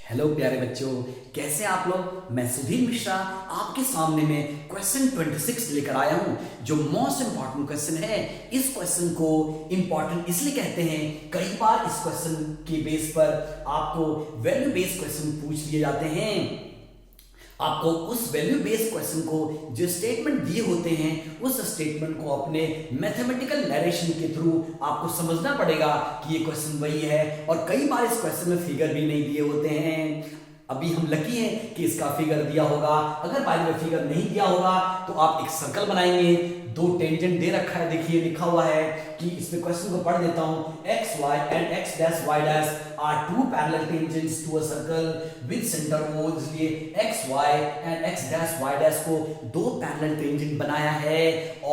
Hello प्यारे बच्चों, कैसे आप लोग। मैं सुधीर मिश्रा आपके सामने में क्वेश्चन 26 लेकर आया हूं, जो मोस्ट इंपॉर्टेंट क्वेश्चन है। इस क्वेश्चन को इंपॉर्टेंट इसलिए कहते हैं, कई बार इस क्वेश्चन के बेस पर आपको वैल्यू बेस्ड क्वेश्चन पूछ लिए जाते हैं। आपको उस वैल्यू बेस्ड क्वेश्चन को जो स्टेटमेंट दिए होते हैं, उस स्टेटमेंट को अपने मैथमेटिकल नरेशन के थ्रू आपको समझना पड़ेगा कि ये क्वेश्चन वही है। और कई बार इस क्वेश्चन में फिगर भी नहीं दिए होते हैं। अभी हम लकी हैं कि इसका फिगर दिया होगा। अगर बाय द वे फिगर नहीं दिया होगा तो आप एक सर्कल बनाएंगे, दो टेंजेंट दे रखा है, देखिए लिखा हुआ है कि इसमें क्वेश्चन को पढ़ देता हूं। x y and x dash y dash are two parallel tangents to a circle with center O, इसलिए x y and x dash y dash को दो पैरेलल टेंजेंट बनाया है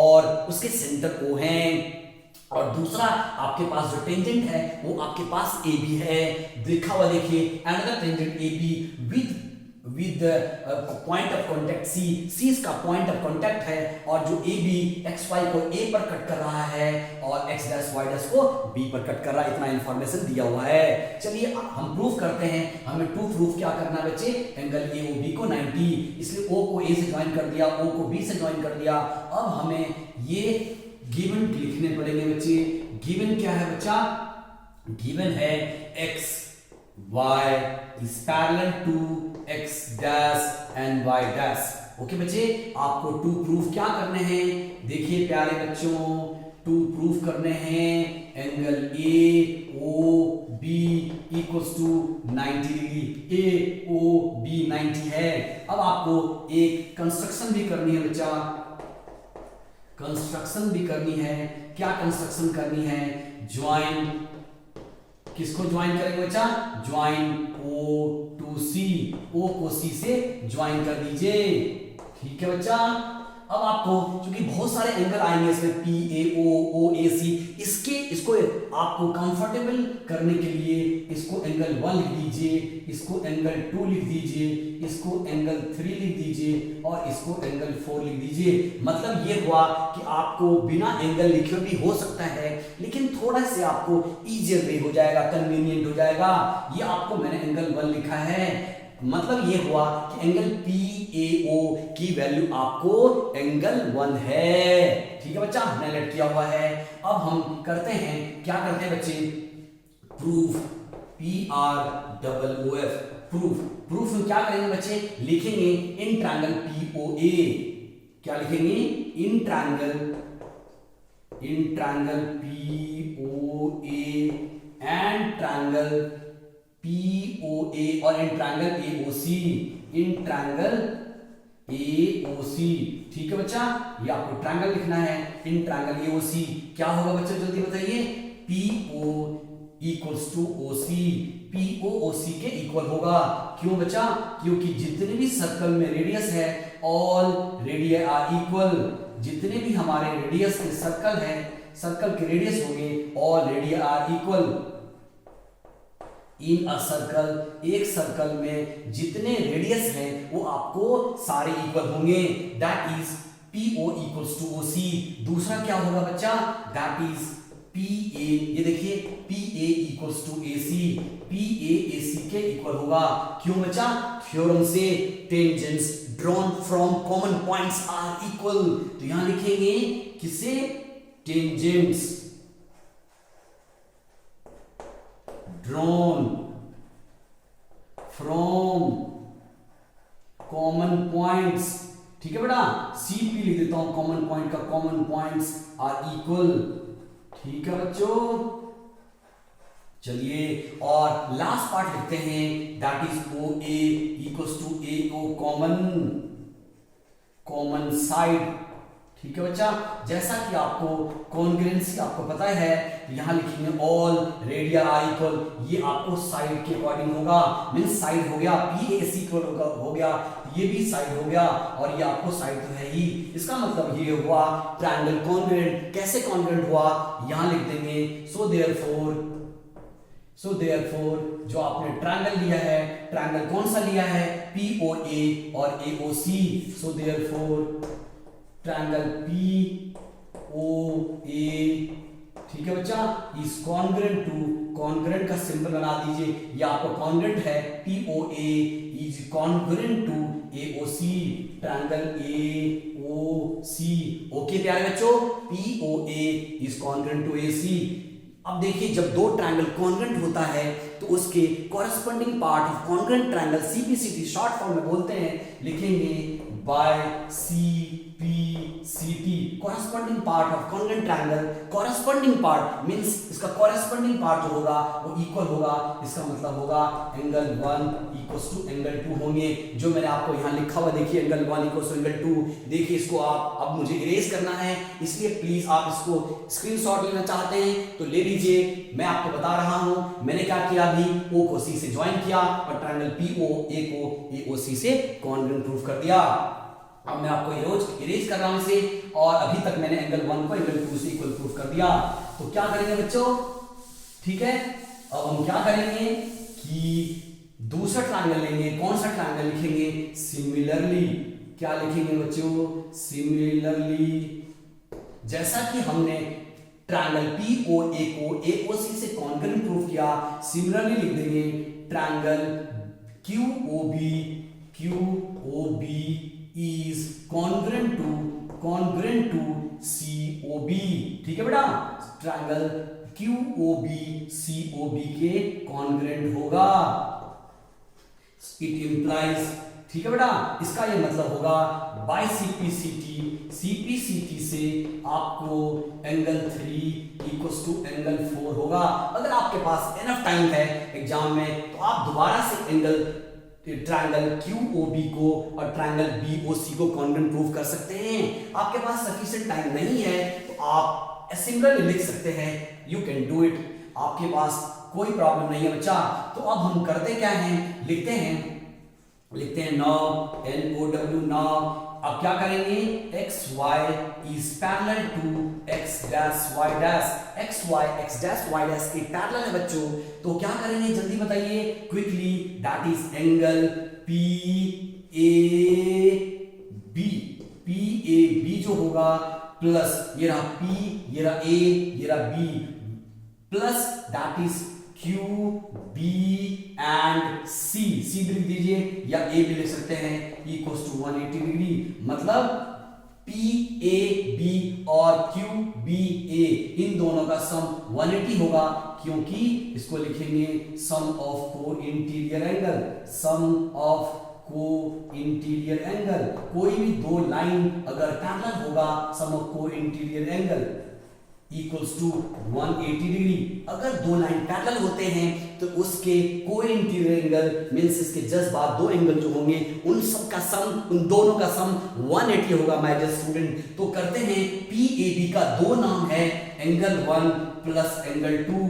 और उसके सेंटर O हैं। और दूसरा आपके पास जो टेंजेंट है वो आपके पास ए बी है, देखा हुआ देखिए। Another tangent A B with point of contact C, C इसका पॉइंट ऑफ कांटेक्ट है। और जो ए बी एक्स वाई को ए पर कट कर रहा है और एक्स डैश वाई डैश को बी पर कट कर रहा है। इतना इंफॉर्मेशन दिया हुआ है। चलिए हम प्रूफ करते हैं। हमें टू प्रूफ क्या करना है बच्चे, एंगल ए ओ बी को 90, इसलिए ओ को ए से ज्वाइन कर दिया, ओ को बी से ज्वाइन कर दिया। अब हमें ये गिवन लिखने पड़ेंगे बच्चे। गिवन क्या है बच्चा, गिवन है x y is parallel to x dash and y dash। Okay बच्चे, आपको टू प्रूफ क्या करने हैं, देखिए प्यारे बच्चों, टू प्रूफ करने हैं angle A O B equals to 90 degree. A O B 90 है। अब आपको एक कंस्ट्रक्शन भी करनी है बच्चा, कंस्ट्रक्शन भी करनी है। क्या कंस्ट्रक्शन करनी है, ज्वाइन, किसको ज्वाइन करेंगे बच्चा, join O to C, O को C से ज्वाइन कर दीजिए। ठीक है बच्चा। अब आपको क्योंकि बहुत सारे एंगल आएंगे इसमें P A O O A C, इसको आपको कंफर्टेबल करने के लिए इसको एंगल 1 लिख दीजिए, इसको एंगल 2 लिख दीजिए, इसको एंगल 3 लिख दीजिए और इसको एंगल 4 लिख दीजिए। मतलब ये हुआ कि आपको बिना एंगल लिखे भी हो सकता है, लेकिन थोड़ा से आपको इजियर वे हो जाएगा, कन्वीनियंट हो जाएगा। ये आपको मैंने एंगल 1 लिखा है, मतलब ये हुआ कि एंगल PAO की वैल्यू आपको एंगल 1 है। ठीक है बच्चा, हमने लेट किया हुआ है। अब हम करते हैं, क्या करते हैं बच्चे, प्रूफ, PROOF, प्रूफ। प्रूफ में क्या करेंगे बच्चे, लिखेंगे इन ट्रायंगल POA। क्या लिखेंगे, in triangle POA and triangle POA और in triangle AOC, in triangle AOC। ठीक है बच्चा, ये आपको ट्रायंगल लिखना है, इन ट्रायंगल AOC। क्या होगा बच्चा, जल्दी बताइए। PO equals to OC, PO OC के इक्वल होगा। क्यों बच्चा, क्योंकि जितने भी सर्कल में रेडियस है, ऑल रेडियस आर इक्वल। जितने भी हमारे रेडियस के सर्कल है, सर्कल के रेडियस होंगे, all radius are equal in a circle. एक सर्कल में जितने रेडियस हैं वो आपको सारे इक्वल होंगे। That is PO equals to OC। दूसरा क्या होगा बच्चा, दैट इज PA, ये देखिए PA equals to AC, PA AC के इक्वल होगा। क्यों बच्चा, थ्योरम से tangents drawn from common points are equal. तो यहां लिखेंगे किसे, tangents drawn from common points। ठीक है बेटा, CP लिख देता हूं, कॉमन पॉइंट का कॉमन पॉइंट्स आर इक्वल। ठीक है बच्चों, चलिए और लास्ट पार्ट लिखते हैं, that is OA equals to AO common side. ठीक है बच्चा, जैसा कि आपको कॉन्ग्रुएंसी आपको पता है, यहां लिखेंगे ऑल रेडिया आर इक्वल। ये आपको साइड के अकॉर्डिंग होगा, मींस साइड हो गया, PAC इक्वल हो गया, ये भी साइड हो गया और ये आपको साइड तो है ही। इसका मतलब ये हुआ ट्रायंगल कॉन्ग्रुएंट। कैसे कॉन्ग्रुएंट हुआ, यहां लिख देंगे सो देयरफॉर जो आपने ट्रायंगल लिया है, ट्रायंगल कौन सा लिया है, POA और AOC। So therefore triangle POA ठीक है बच्चा, इज कॉन्ग्रेंट टू, कॉन्ग्रेंट का सिंबल बना दीजिए, ये आपका कॉन्ग्रेंट है POA, is congruent to AOC, triangle AOC। Okay प्यारे बच्चों, POA is congruent to AC। अब देखिए जब दो ट्रायंगल कॉन्ग्रेंट होता है तो उसके corresponding part of congruent triangle CPCT short form में बोलते हैं, लिखेंगे by CPCT, corresponding part of congruent triangle. Corresponding part means इसका कॉरेस्पॉन्डिंग पार्ट जो होगा वो इक्वल होगा, इसका मतलब होगा एंगल 1 इक्वल्स टू एंगल 2 होंगे, जो मैंने आपको यहाँ लिखा हुआ देखिए एंगल 1 इक्वल्स टू एंगल 2। देखिए इसको आप अब मुझे इरेज करना है, इसलिए प्लीज आप इसको स्क्रीनशॉट लेना चाहते हैं तो ले लीजिए। मैं आपको बता रहा हूं मैंने क्या किया, अभी O को C से ज्वाइन किया और ट्रायंगल POA को AOC से कॉन्ग्रेंट प्रूफ कर दिया। अब मैं आपको इरेज कर रहा हूं इसे, और अभी तक मैंने एंगल 1 को एंगल 2 से इक्वल प्रूफ कर दिया। तो क्या करेंगे बच्चों, ठीक है, अब हम क्या करेंगे कि दूसरा ट्रायंगल लेंगे। कौन सा ट्रायंगल लिखेंगे, सिमिलरली। क्या लिखेंगे बच्चों, सिमिलरली। जैसा कि हमने ट्रायंगल POA को AOC से कॉन्ग्रेंट प्रूफ किया, सिमिलरली लिख देंगे triangle QOB is congruent to COB। ठीक है बेटा, ट्रायंगल QOB COB के कॉन्ग्रेंट होगा। इट इंप्लाइज, ठीक है बेटा, इसका ये मतलब होगा बाय CPCT से आपको एंगल 3 इक्वल्स टू एंगल 4 होगा। अगर आपके पास एनफ टाइम है एग्जाम में तो आप दोबारा से एंगल ट्रायंगल QOB को और ट्रायंगल BOC को कॉन्ग्रेंट प्रूफ कर सकते हैं। आपके पास सफिशिएंट टाइम नहीं है तो आप सिमिलरली लिख सकते हैं, यू कैन डू इट, आपके पास कोई प्रॉब्लम नहीं है बच्चा। तो अब हम करते क्या हैं, लिखते हैं नाउ NOW नाउ। अब क्या करेंगे, XY is parallel to X dash Y dash, X dash Y dash के पैरेलल है बच्चों। तो क्या करेंगे जल्दी बताइए quickly, that is angle PAB जो होगा प्लस ये रहा P, ये रहा A, ये रहा B, plus that is QB and C भी लिख दीजिए या A भी लिख सकते हैं, इक्वल्स टू 180 डिग्री। मतलब PAB और QBA इन दोनों का सम 180 होगा, क्योंकि इसको लिखेंगे sum of co interior angle, sum of co interior angle. कोई भी दो लाइन अगर पैरेलल होगा, sum of co interior angle equals to 180 degree. अगर दो लाइन पैरेलल होते हैं तो उसके कोइंसिडेंट एंगल मींस इसके जस्ट बाद दो एंगल जो होंगे उन सब का सम, उन दोनों का सम 180 होगा माय डियर स्टूडेंट। तो करते हैं, PAB का दो नाम है, एंगल 1 प्लस एंगल 2,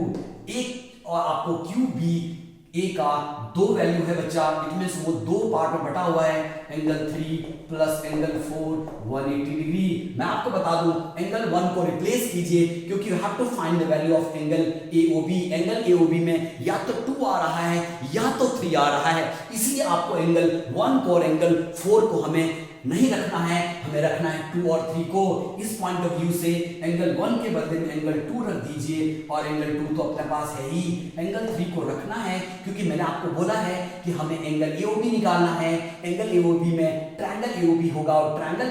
एक और आपको QBA का दो वैल्यू है बच्चा, इट मींस वो दो पार्ट में बटा हुआ है, एंगल 3 प्लस एंगल 4 180 डिग्री। मैं आपको बता दूं एंगल 1 को रिप्लेस कीजिए, क्योंकि you have to find the value of angle AOB। Angle AOB में या तो 2 आ रहा है या तो 3 आ रहा है, इसलिए आपको एंगल 1 को और एंगल 4 को हमें नहीं रखना है, हमें रखना है 2 और 3 को। इस पॉइंट ऑफ व्यू से एंगल 1 के बदले में एंगल 2 रख दीजिए, और एंगल 2 तो अपने पास है ही, एंगल 3 को रखना है, क्योंकि मैंने आपको बोला है कि हमें एंगल AOB निकालना है। एंगल AOB में ट्रायंगल AOB होगा और ट्रायंगल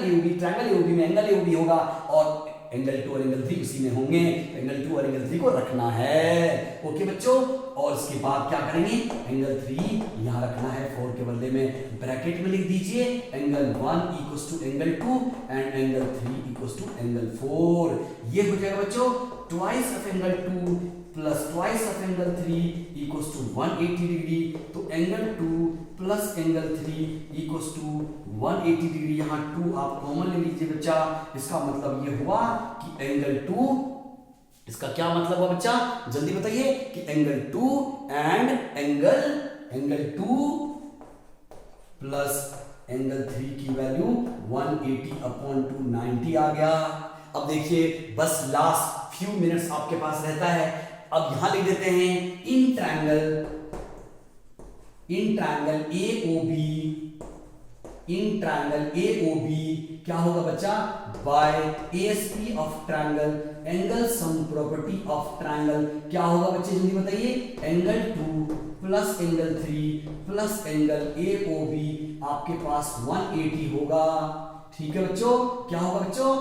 AOB में एंगल AOB होगा, और एंगल 2 और एंगल 3 उसी में होंगे, एंगल 2 और एंगल 3 को रखना है। ओके बच्चों, और इसके बाद क्या करेंगे, एंगल 3 यहां रखना है, 4 के बदले में ब्रैकेट में लिख दीजिए angle 1 equals to angle 2 and angle 3 equals to angle 4। ये हो जाएगा बच्चों twice of angle 2 plus twice of angle 3 equals to 180 degree. तो angle 2 plus angle 3 equals to 180 degree. यहाँ 2 आप कॉमन ले लीजिए बच्चा, इसका मतलब ये हुआ कि एंगल 2, इसका क्या मतलब हुआ बच्चा जल्दी बताइए, कि angle 2 and angle 2 plus angle 3 की वैल्यू 180/290 आ गया। अब देखिए बस लास्ट फ्यू मिनट्स आपके पास रहता है। अब यहां लिख देते हैं in triangle AOB in triangle AOB क्या होगा बच्चा, by ASP of triangle, angle sum property of triangle क्या होगा बच्चे जल्दी बताइए, angle 2 plus angle 3 plus angle AOB आपके पास 180 होगा। ठीक है बच्चों, क्या होगा बच्चों,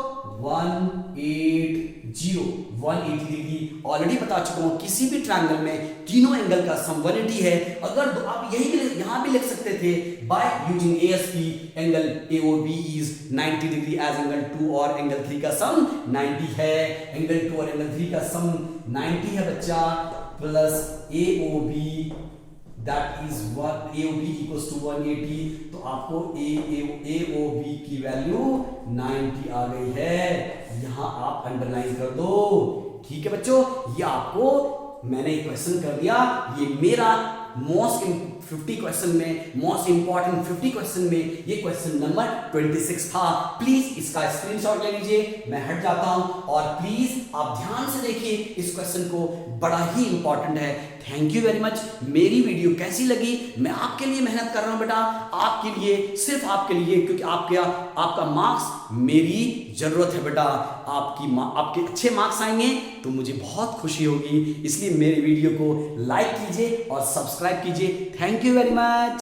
180 डिग्री। ऑलरेडी बता चुका हूं किसी भी ट्रायंगल में तीनों एंगल का सम 180 है। अगर तो आप यही भी यहां भी लिख सकते थे, by using ASP angle AOB is 90 degree as angle 2 और एंगल 3 का सम 90 है। एंगल 2 और एंगल 3 का सम 90 है बच्चा, plus AOB that is what AOB equals to 180, तो आपको AOB की वैल्यू 90 आ गई है। यहां आप अंडरलाइन कर दो। ठीक है बच्चों, ये आपको मैंने क्वेश्चन कर दिया। ये मेरा मोस्ट 50 क्वेश्चन में, मोस्ट इंपॉर्टेंट 50 क्वेश्चन में ये क्वेश्चन नंबर 26 था। प्लीज इसका स्क्रीनशॉट ले लीजिए, मैं हट जाता हूं, और प्लीज आप ध्यान से देखिए इस क्वेश्चन को, बड़ा ही इंपॉर्टेंट है। Thank you very much. मेरी वीडियो कैसी लगी, मैं आपके लिए मेहनत कर रहा हूं बेटा, आपके लिए, सिर्फ आपके लिए, क्योंकि आपका मार्क्स मेरी जरूरत है बेटा। आपके अच्छे मार्क्स आएंगे तो मुझे बहुत खुशी होगी, इसलिए मेरी वीडियो को लाइक कीजिए और सब्सक्राइब कीजिए। Thank you very much.